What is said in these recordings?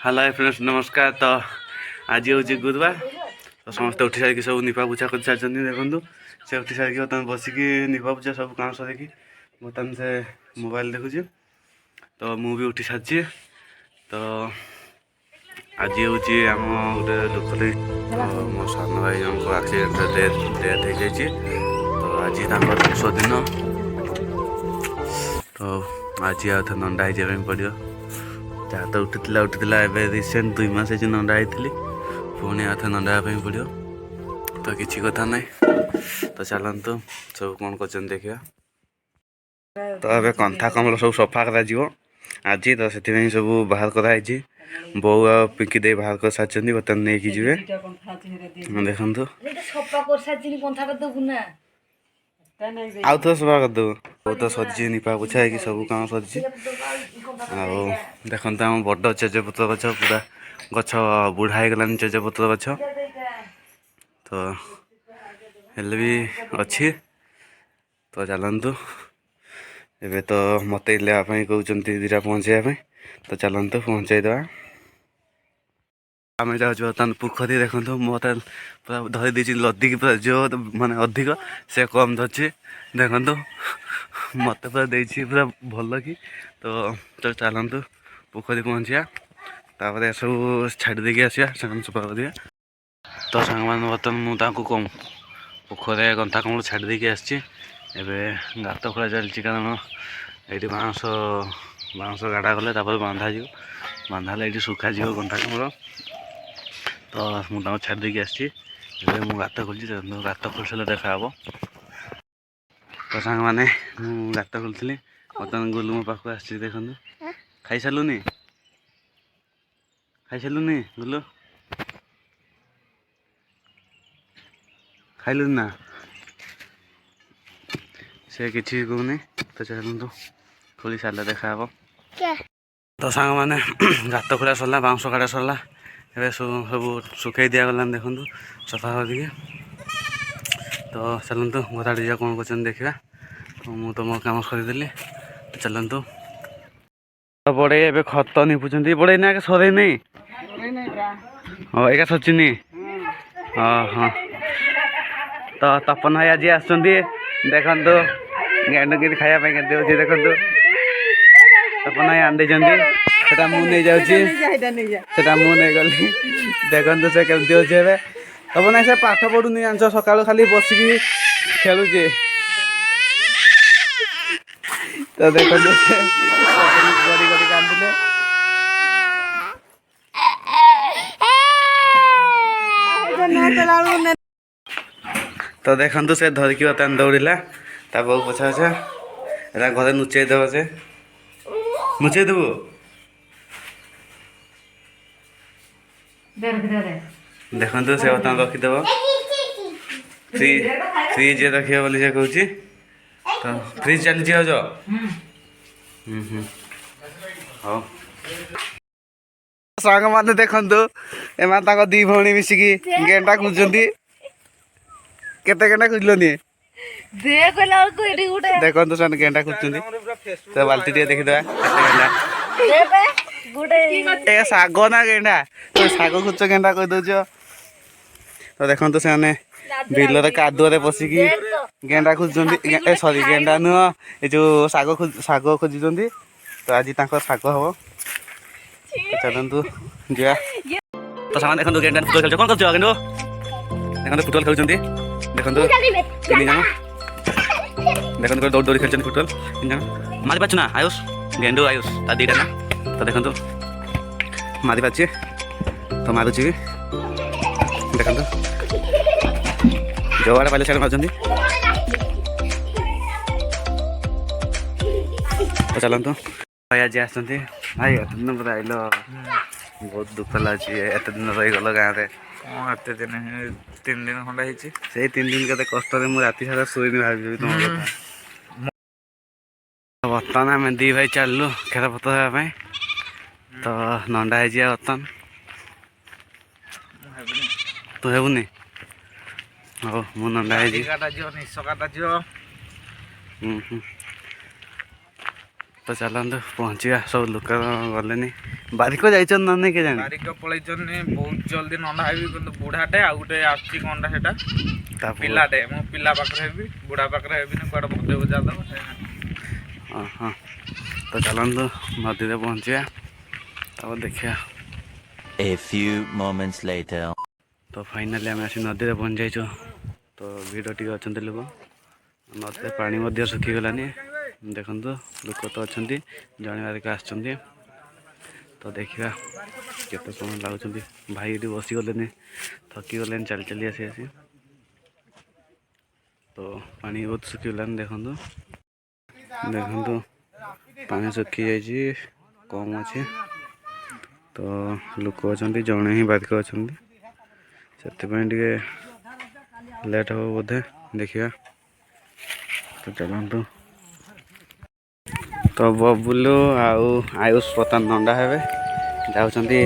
Hello friends नमस्कार। तो आज हूँ गुरुवार तो समस्त उठी सारिक सब निपा पूजा कर सारी देखूँ से उठी सारिक बर्तमान बसिकी निपा पूजा सब काम सरिकी बर्तमान से मोबाइल देखुचे तो मु भी उठी सारी। तो आज हूँ आम गोटे दुख लगी तो मो सान भाई जन को एक्सीडेंट डेथ हो जाए तो आज शोष दिन तो आज आउ नंदा हो पड़ो जहाँ तो उठीला एवं रिसेंट 2 मास नंदा होती पुणी आउ नंदा पड़ो तो किसी कथा ना तो चलतु सब कौन कर देखा। तो ये कंथा कमल सब सफा कर आज तो से सब बाहर कराई बो आ पिंकी दे बाहर कर सारी बर्तमान नहीं कि देखु आउ तो सफा करदेव वो तो सजी निपा पोछा है सब कम सरी देखते आम बड़ तेजपत्र गछ पूरा गछ बुढ़ा हो गलानी तेजपत्र गछ तो हेल्ले भी अच्छी तो चलतु एबे तो मत लेवाई कहते दीटा पहुँचाई तो चलतु पहुँचाईदे आम जाऊँ बर्तमान पोखरी देखु मत पूरा धरी दी लदिक पूरा जो माने अधिक से कम धरची देखु मत पूरा देती पूरा भल कि तो चलतु पोखरी पहुँचा तापर सब छाड़ी देकी आसा सफा कर दिया। तो सांग मैंने बर्तमान मुझे कम पोखरे गंथा कमल छाड़ी देकी आसी गात खोला चलती कारण ये बाँस बाँस गाड़ा गले बांधा बांधाले ये सुखा गंथा कमल तो मुझे छाड़ी देकी आसी गात खोली गात खोल सारे देखा हे तो सांग मैंने गात खोली बर्तमान गुलु मो पाक आसी देखु खाई सारूनी गुलु खाइलु ना से किसी कहूनी तो चलतु खोली सारे देखा हे तो सांग मैंने गात खोला सरला बाउंश काटा सरला ए सब सुखई दिगला देखु सफा करके तो चलतु गधा जा कौन कर देखा तो मुझे तो मो कम सरीदेली चलतु बड़े ए खत निपुंट बड़े ना सर नहीं हाँ एका सचिन हाँ हाँ तो तपन भाई आज आसु देखु गेंडू कि खायापी के देखु तपन भाई आंदे सेटा मुझे जाऊँगी मुझे गली देखु से केमती अच्छे तपन भाई से पाठ पढ़ुनी जान सका खाली बसिकी खेलुचे तो देखो गड़ी गड़ी कांदे तो देखु से धरिकी बर्तमान दौड़ा ता बहु पछा पछा घरे नुचे देव से नुचे देव देखु से बर्तमान रखीदेव फ्रिज रखिए बोली से कहूँ तो फ्रिज चलती हो जो हाँ सांग मैंने देखु एम दी भौणी मिसिकी गेंडा खोजुंट केते गेंडा खोजलनि देखु से गेंडा खोजुंट तो बाल्टी टे देखीद साग ना गेंडा तो साग खोज गेंडा कह दौ तो देखु से बिलर कादुआ पशिकी गेंडा खोजुंट सॉरी गेंडा नुह ये जो साग खोजुंट तो आज साग हम चलतु जा तो सामान देखो गेंडा फुटबल खेल कौन कर गेंडो देखो फुटबल खेलुं देखो 3 जन देखो दौड़ दौड़ी खेल फुटबल 3 जन मारी पार्छ ना आयुष गेंडू आयुष ता दीटा ना तो देखो मारी पार्छ तो मारुची देखो जो आड़े पाइले सारे मार्च तो चलतु भाई आज आसते भाई एत दिन पर आइल बहुत दुख लगे एत दिन रहीगल गाँव में एत दिन 3 दिन खंडा से 3 दिन के कष्ट मुझे राति सारा शुनी भावी तुम कथा बर्तमान आम दी भाई चलू खेल पतर हाँपाई तो नंदा है बर्तमान तू हेबुनि हाँ मु नंदा तो चलते पहुँचा सब लोक गले बारिक जाइए ना नहीं के जाने बारिक पलैचनी बहुत जल्दी नंदा हेबी कि बुढ़ाटे आ गए आसची कौन सेटा पिलाटे मो पिला पाखे हेबी बुढ़ा पाखे हेबी कौन भजे बुझा दब हाँ तो चलते नदी में पहुँचा तब देखिया A few moments later. तो फाइनाली आम आसी नदी में पहुँच जाइए तो भिड़ टी अच्छा लोक नदी पा सुखीगलानी देखु लोक तो अच्छा जड़े बारिक आसुँच तो देखा केते समय लगुच भाई ये बसीगले थकी गले चली चली आसी आसी तो पानी बहुत सुखीगलानी देखु देखु पानी सुखी जाइए कम अच्छे तो लोक अच्छा जड़े ही बारिक अच्छा से लेट हो बोधे देखिए तो चलतु तो बबुलू आयुष पता नंदा हे जाऊँगी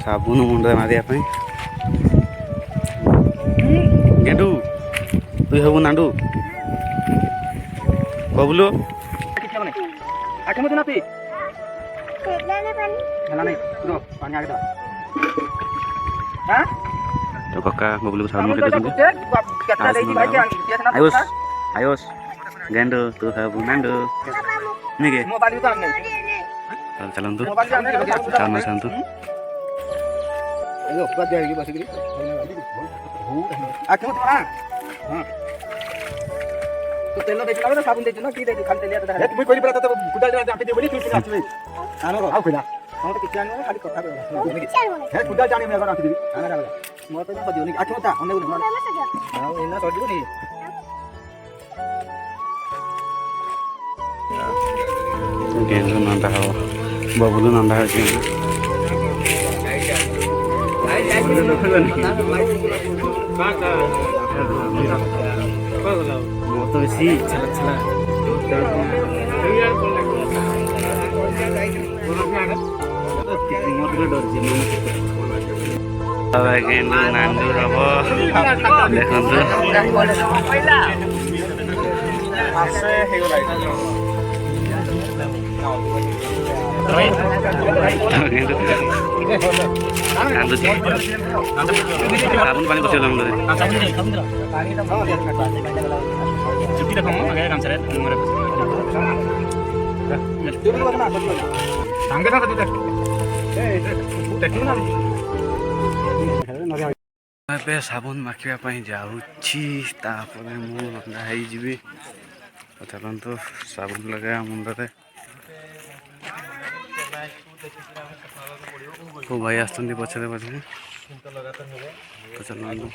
साबुन मुंड मारियापी गेंडू तु हबू नाडू बबुलू तो कक्का बबुलू को साबुन आयुष आयुष गेंडू तू हबू नाडू नहीं के चलतु चलना चाहतु तेल दे साबुन दे ना कि दे खाली तेलिया तो तुम कोई पता तो गुडा जाते दे बोली तू सिना आछबे आनो आउ खिला हम तो किछान खाली कथा है गुडा जाने में अगर आती दी आना वाला मो तो पदियो नहीं आठ मता हमने गुडा हां एना सजबो नहीं गेंडू नंदा हो बबुलू नंदा हो तो इसी चला गेंडू नांडू हम साबुन पानी बस साबुन माखियापाई जाऊँगी नंदा हो चलतु साबुन लगे मुंडे को भाई आसते पछे पछे तो चलतु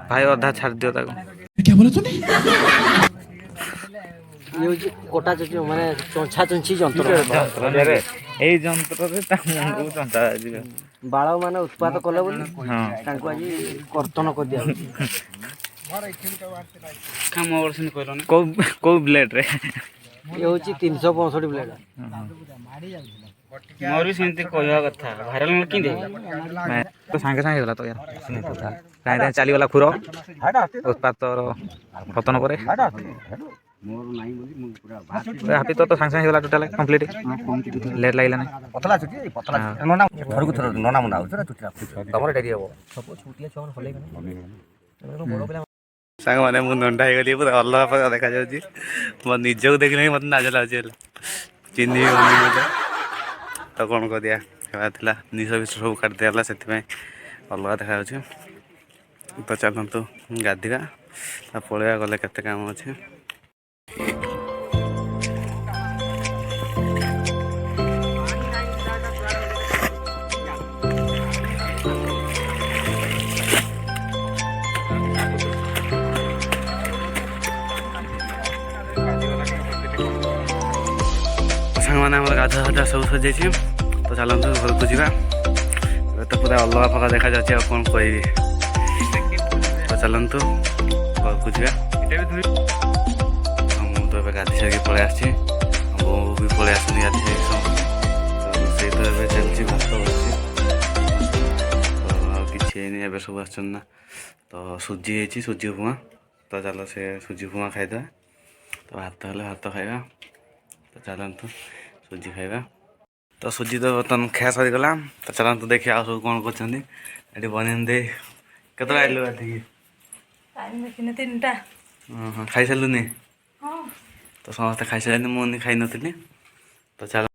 भाई अधा छाड़ दियो ताको क्या बोला तूने ये कोटा जो माने चंछा चंछी जंत्र এই যন্ত্ରରେ ତା ମୁଣ୍ଡକୁ ଚନ୍ତା ଯିବେ बाळ माने उत्पाद कले बोली तांको आज कर्तन कर दिया काम वर्षन कहलो ना କୋଉ ବ୍ଲେଡ୍ ରେ ये होची 365 ब्लेड मोर भी सेमती कहवा कथा भाइराल कि ତ ସାଙ୍ଗେ ସାଙ୍ଗେ ହେଇଗଲା ତ ୟାର କାଇଁ କାଇଁ ଚାଲିଗଲା ଖୁର ଉତ୍ପାତ ପତନ ପରେ ହାପି ତ ସାଙ୍ଗେ ସାଙ୍ଗେ ହେଇଗଲା ଟୋଟାଲ କମ୍ପ୍ଲିଟ୍ ଲେଟ୍ ଲାଗିଲା ନାହିଁ पतला छुटी पतला नोना घर को थोर नोना मुंडा होछ छुटी तमर डेरी हो सब छुटिया छन होले बड़ सांग माने मु नंडा हे गली पूरा अलग प्रकार देखा जाउची मो निजो देखले मत नाज लाउची चिन्नी मते तो कौन कर दिया खेला निश विष सब काट दिया से अलग देखा तो चलतु गाधिका पलैया गले केते काम अच्छे सांग मैंने गाधा गाधा सब सजाई तो चलते घर को जा तो पूरा अलग फका देखा जाए कौन कह तो चलतु घर को जा तो गाधी सारी पलि आसी बो भी पलि आस गाधी सारी ରୋଷେଇ ତ ଏବେ ଚାଲିଛି, ଭାତ ବସିଛି ତ ଆଉ କିଛି ହେଇନି। ଏବେ ସବୁ ଆସୁଛନ୍ତି ନା, ତ ସୁଜି ହେଇଛି, ସୁଜି ଉପମା। ତ ଚାଲ ସେ ସୁଜି ଉପମା ଖାଇଦେବା। ତ ଭାତ ହେଲେ ଭାତ ଖାଇବା। ତ ଚାଲନ୍ତୁ ସୁଜି ଖାଇବା। ତ ସୁଜି ତ ବର୍ତ୍ତମାନ ଖାଇବା ସରିଗଲା। ତ ଚାଲନ୍ତୁ ଦେଖିବା ଆଉ ସବୁ କ'ଣ କରୁଛନ୍ତି ଏଠି। ବନେଇ ଦେଇ କେତେବେଳେ ଆଇଲୁ ଏଠିକି? ତିନିଟା। ହଁ ଖାଇସାରିଲୁନି? ତ ସମସ୍ତେ ଖାଇସାରିଲେନି, ମୁଁ ଖାଇନଥିଲି। ତ ଚାଲ।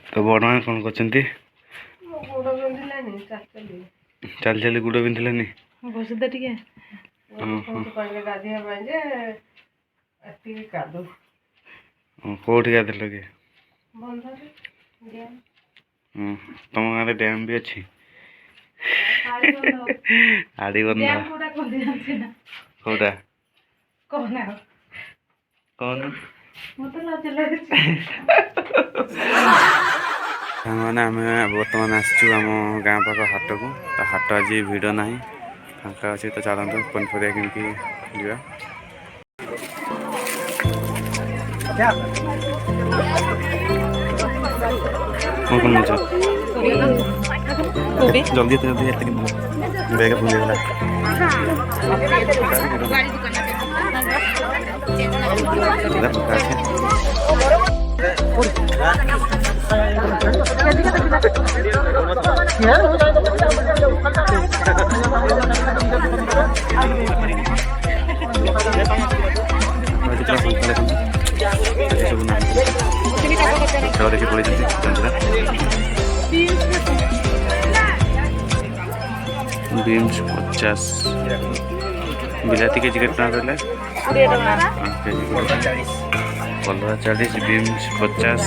ତ ବଡ଼ ମା କ'ଣ କରୁଛନ୍ତି? ଚାଲି ଚାଲି ଗୋଡ଼ ବିନ୍ଧିଲାନି? ବସିଦ ଟିକେ କହିଲେ ଗାଧୋଇବା ପାଇଁ ଯେ ଏତିକି କାଦୁ କେଉଁଠି ଗାଧିଲ କି? ବନ୍ଧରେ ତମ ଗାଁରେ ଡ୍ୟାମ୍ ବି ଅଛି? ଆଡ଼ିବନ୍ଧ କୋଉଟା କହୁନ? ସାଙ୍ଗମାନେ ଆମେ ବର୍ତ୍ତମାନ ଆସିଛୁ ଆମ ଗାଁ ପାଖ ହାଟକୁ। ତ ହାଟ ଆଜି ଭିଡ଼ ନାହିଁ, ଫାଙ୍କା ଅଛି। ତ ଚାଲନ୍ତୁ ପନିପରିବା କିଣିକି ଯିବା। କ'ଣ ନେଉଛ? ଜଲ୍ଦି ଜଲ୍ଦି ଏତିକି ବେଗ ଭୁଲିଗଲା। ଖେଳ ଦେଖି ପଳେଇଛନ୍ତି ଜାଣିଛୁନା? ବିମ୍ସ 50, ବିଲାତି କେଜି କେତେ ଟଙ୍କା କହିଲେ? କେଜି କଲରା 40, ବିମ୍ସ 50।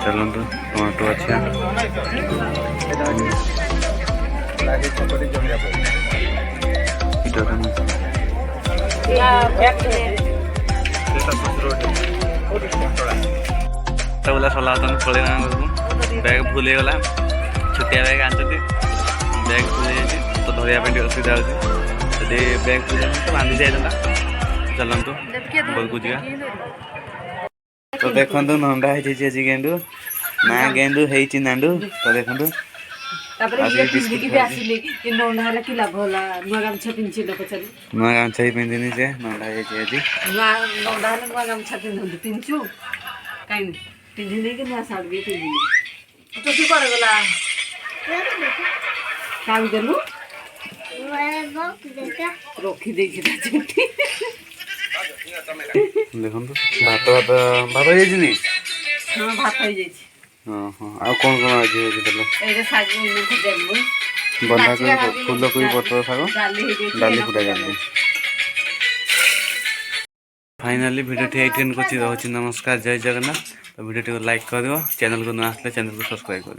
ଚାଲନ୍ତୁ ଟମାଟୋ ଅଛି। बोला सला पलैना घरକୁ। बैग भूल गला, छुटिया बैग आंचती, बैग भूल जाइए तो धरिया असुविधा होती। जदि बैग भूल तो बांधि जाता। चलतु बल्कु जा। तो देखु नंदा है गेंडू ना गेंडू है नांडू। तो देखु नुआ गामछा ही पिंधिनी से नंदा है पिंचु कहीं पिंधि कि नुआ साड़ी भी पिंधि तो तू कर गला काम देलु रखी दे देखु भात भात भात हो जाइए। हाँ भात हो जाइए। हाँ हाँ आ कौन कौन आज हो बंधाकोबी फूलकोबी पत्र शाग डाली फुटा जाए। फाइनाली वीडियो टी एंड कर नमस्कार, जय जगन्नाथ। तो वीडियो को लाइक कर, चैनल को न आसले चैनल को सब्सक्राइब कर।